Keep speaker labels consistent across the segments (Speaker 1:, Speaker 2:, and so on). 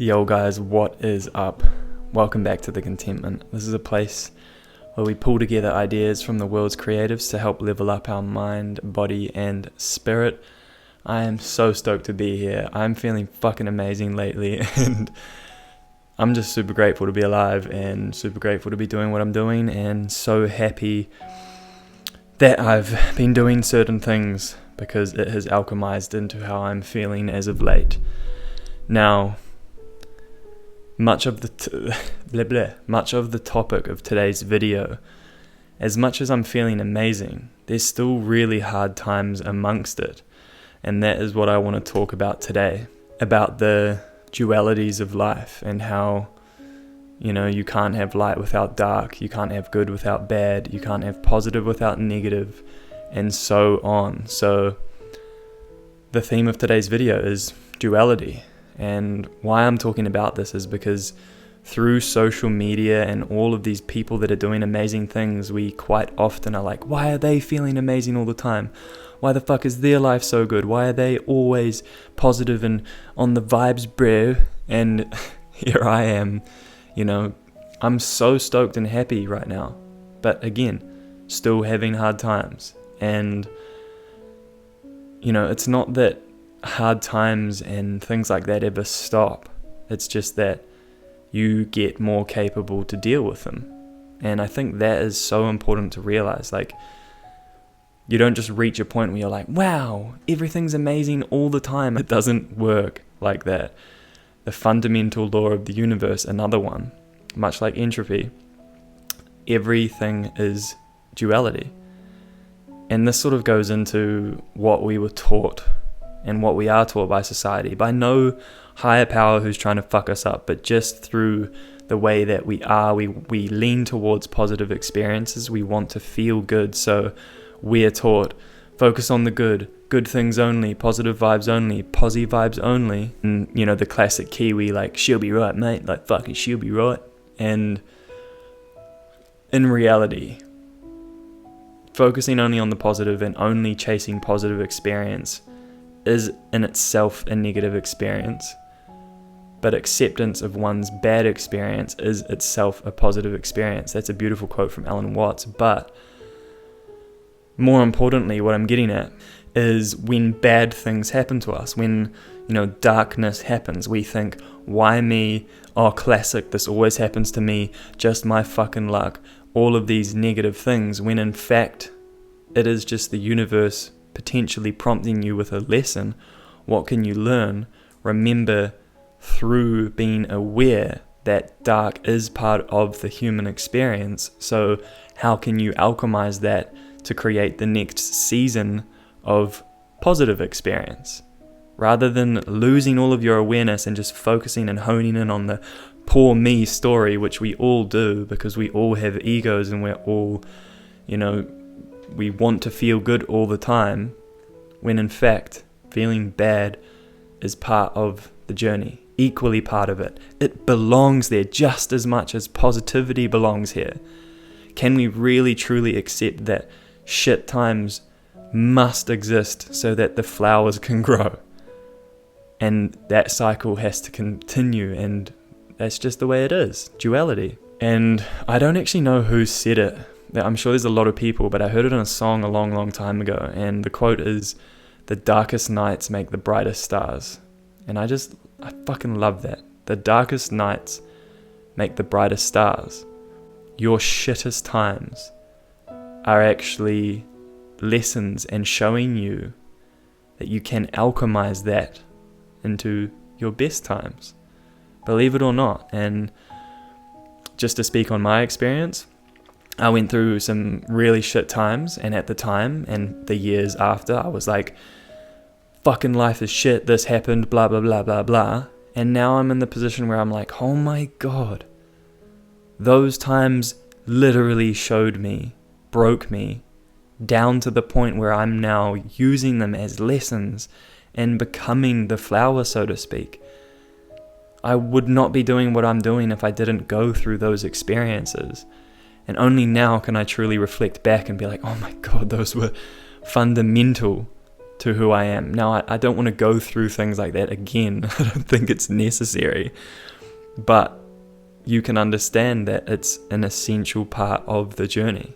Speaker 1: Yo guys, what is up? Welcome back to The Contentment. This is a place where we pull together ideas from the world's creatives to help level up our mind, body, and spirit. I am so stoked to be here. I'm feeling fucking amazing lately, and I'm just super grateful to be alive and super grateful to be doing what I'm doing, and so happy that I've been doing certain things because it has alchemized into how I'm feeling as of late. Now, much of the topic of today's video, as much as I'm feeling amazing, there's still really hard times amongst it, and that is what I want to talk about today, about the dualities of life and how, you can't have light without dark, you can't have good without bad, you can't have positive without negative, and so on. So the theme of today's video is duality. And why I'm talking about this is because through social media and all of these people that are doing amazing things, we quite often are like, why are they feeling amazing all the time? Why the fuck is their life so good? Why are they always positive and on the vibes, bro? And here I am, I'm so stoked and happy right now. But again, still having hard times. And, it's not that hard times and things like that ever stop. It's just that you get more capable to deal with them. And I think that is so important to realize. Like, you don't just reach a point where you're like, wow, everything's amazing all the time. It doesn't work like that. The fundamental law of the universe, another one, much like entropy, everything is duality. And this sort of goes into what we were taught and what we are taught by society, by no higher power who's trying to fuck us up, but just through the way that we lean towards positive experiences. We want to feel good, so we're taught, focus on the good things only, positive vibes only, posy vibes only. And, the classic Kiwi, like, she'll be right, mate, like, fucking she'll be right. And in reality, focusing only on the positive and only chasing positive experience is in itself a negative experience, but acceptance of one's bad experience is itself a positive experience. That's a beautiful quote from Alan Watts. But more importantly, what I'm getting at is when bad things happen to us, when darkness happens, we think, why me? Oh, classic, this always happens to me, just my fucking luck, all of these negative things, when in fact it is just the universe potentially prompting you with a lesson. What can you learn? Remember, through being aware that dark is part of the human experience, so how can you alchemize that to create the next season of positive experience? Rather than losing all of your awareness and just focusing and honing in on the poor me story, which we all do because we all have egos and we're all, we want to feel good all the time, when in fact feeling bad is part of the journey, equally part of it. It belongs there just as much as positivity belongs here. Can we really truly accept that shit times must exist so that the flowers can grow? And that cycle has to continue, and that's just the way it is, duality. And I don't actually know who said it. I'm sure there's a lot of people, but I heard it in a song a long, long time ago, and the quote is, "The darkest nights make the brightest stars." And I fucking love that. The darkest nights make the brightest stars. Your shittest times are actually lessons and showing you that you can alchemize that into your best times. Believe it or not. And just to speak on my experience, I went through some really shit times, and at the time and the years after, I was like, fucking life is shit, this happened, blah, blah, blah, blah, blah. And now I'm in the position where I'm like, oh my God, those times literally showed me, broke me, down to the point where I'm now using them as lessons and becoming the flower, so to speak. I would not be doing what I'm doing if I didn't go through those experiences. And only now can I truly reflect back and be like, oh my God, those were fundamental to who I am. Now, I don't want to go through things like that again. I don't think it's necessary. But you can understand that it's an essential part of the journey.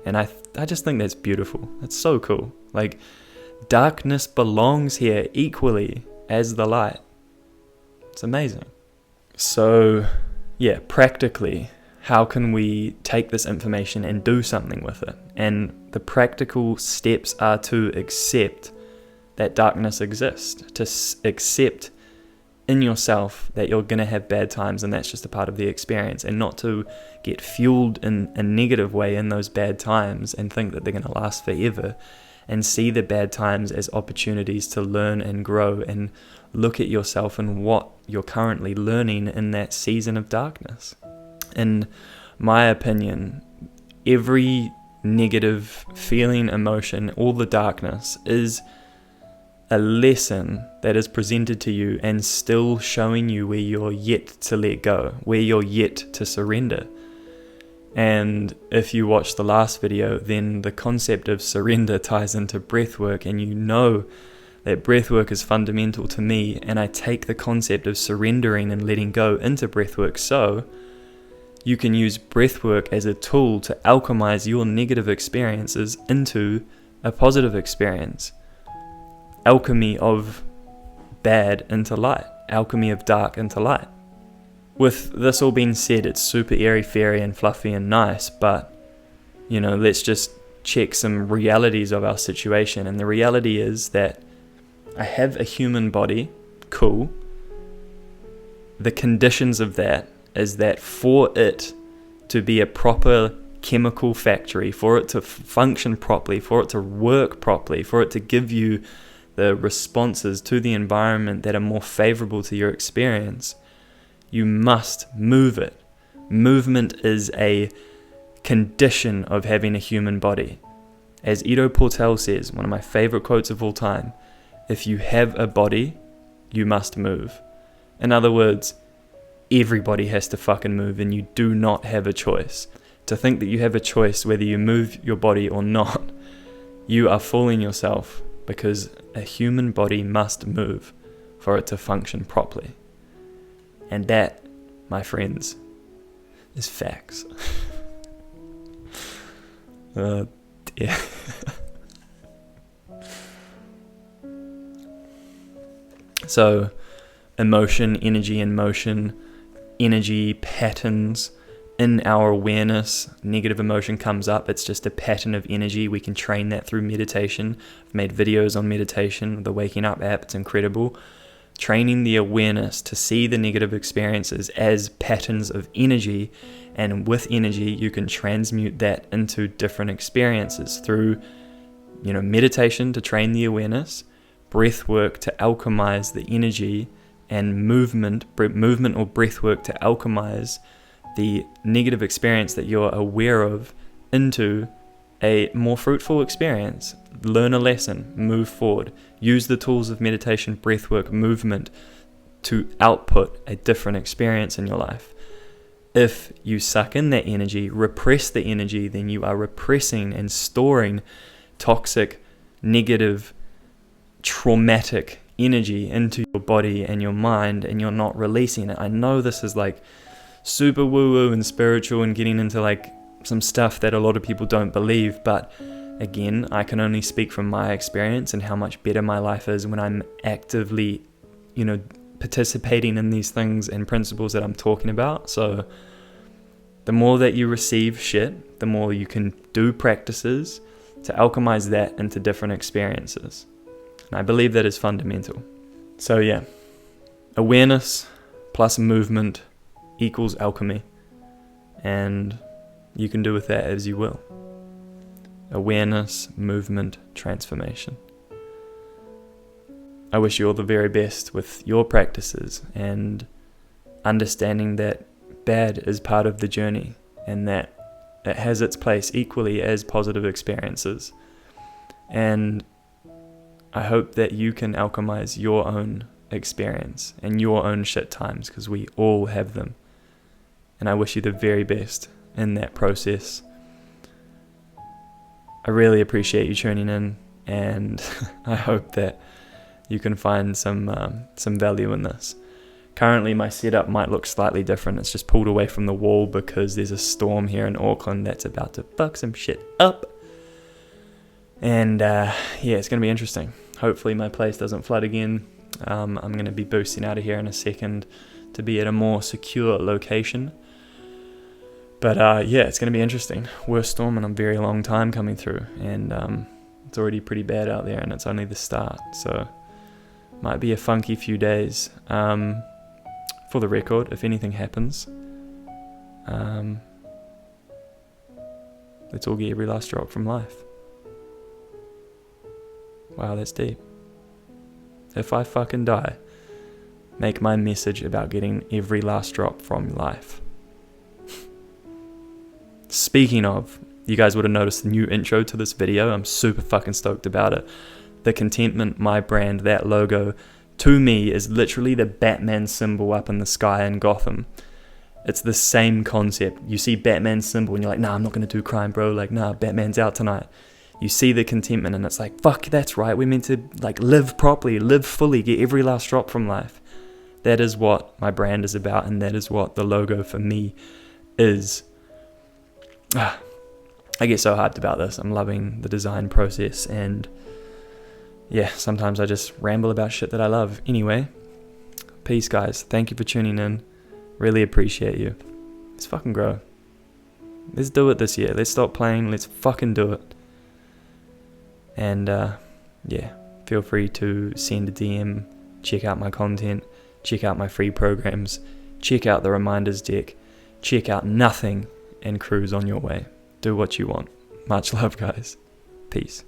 Speaker 1: And I just think that's beautiful. It's so cool. Like, darkness belongs here equally as the light. It's amazing. So, yeah, practically, how can we take this information and do something with it? And the practical steps are to accept that darkness exists, to accept in yourself that you're going to have bad times, and that's just a part of the experience, and not to get fueled in a negative way in those bad times and think that they're going to last forever, and see the bad times as opportunities to learn and grow, and look at yourself and what you're currently learning in that season of darkness. In my opinion, every negative feeling, emotion, all the darkness is a lesson that is presented to you and still showing you where you're yet to let go, where you're yet to surrender. And if you watch the last video, then the concept of surrender ties into breathwork, and you know that breathwork is fundamental to me, and I take the concept of surrendering and letting go into breathwork, so you can use breathwork as a tool to alchemize your negative experiences into a positive experience. Alchemy of bad into light, alchemy of dark into light. With this all being said, it's super airy-fairy and fluffy and nice, but, let's just check some realities of our situation. And the reality is that I have a human body, cool. The conditions of that is that for it to be a proper chemical factory, for it to function properly, for it to work properly, for it to give you the responses to the environment that are more favorable to your experience, you must move it. Movement is a condition of having a human body. As Ido Portal says, one of my favorite quotes of all time, if you have a body, you must move. In other words, everybody has to fucking move, and you do not have a choice. To think that you have a choice whether you move your body or not, you are fooling yourself, because a human body must move for it to function properly. And that, my friends, is facts. Yeah. So, emotion, energy in motion, energy patterns in our awareness. Negative emotion comes up, it's just a pattern of energy. We can train that through meditation. I've made videos on meditation, the Waking Up app, it's incredible. Training the awareness to see the negative experiences as patterns of energy, and with energy you can transmute that into different experiences through meditation to train the awareness, breath work to alchemize the energy, and movement or breath work to alchemize the negative experience that you're aware of into a more fruitful experience. Learn a lesson, move forward, use the tools of meditation, breathwork, movement to output a different experience in your life. If you suck in that energy, repress the energy, then you are repressing and storing toxic, negative, traumatic energy into your body and your mind, and you're not releasing it. I know this is like super woo-woo and spiritual and getting into like some stuff that a lot of people don't believe, but again, I can only speak from my experience and how much better my life is when I'm actively, participating in these things and principles that I'm talking about. So the more that you receive shit, the more you can do practices to alchemize that into different experiences. And I believe that is fundamental. So yeah, awareness plus movement equals alchemy, and you can do with that as you will. Awareness, movement, transformation. I wish you all the very best with your practices, and understanding that bad is part of the journey, and that it has its place equally as positive experiences. And I hope that you can alchemize your own experience and your own shit times, because we all have them. And I wish you the very best in that process. I really appreciate you tuning in. and I hope that you can find some value in this. Currently my setup might look slightly different. It's just pulled away from the wall because there's a storm here in Auckland that's about to fuck some shit up. And yeah, it's going to be interesting. Hopefully my place doesn't flood again. I'm going to be boosting out of here in a second to be at a more secure location. But yeah, it's going to be interesting. Worst storm in a very long time coming through. And it's already pretty bad out there and it's only the start. So might be a funky few days. For the record, if anything happens, let's all get every last drop from life. Wow, that's deep. If I fucking die, make my message about getting every last drop from life. Speaking of, you guys would have noticed the new intro to this video. I'm super fucking stoked about it. The Contentment, my brand, that logo, to me is literally the Batman symbol up in the sky in Gotham. It's the same concept. You see Batman's symbol and you're like, nah, I'm not going to do crime, bro. Like, nah, Batman's out tonight. You see the contentment and it's like, fuck, that's right. We're meant to like live properly, live fully, get every last drop from life. That is what my brand is about, and that is what the logo for me is. I get so hyped about this. I'm loving the design process, and yeah, sometimes I just ramble about shit that I love. Anyway, peace, guys. Thank you for tuning in. Really appreciate you. Let's fucking grow. Let's do it this year. Let's stop playing. Let's fucking do it. And yeah, feel free to send a DM, check out my content, check out my free programs, check out the reminders deck, check out nothing, and cruise on your way. Do what you want. Much love, guys. Peace.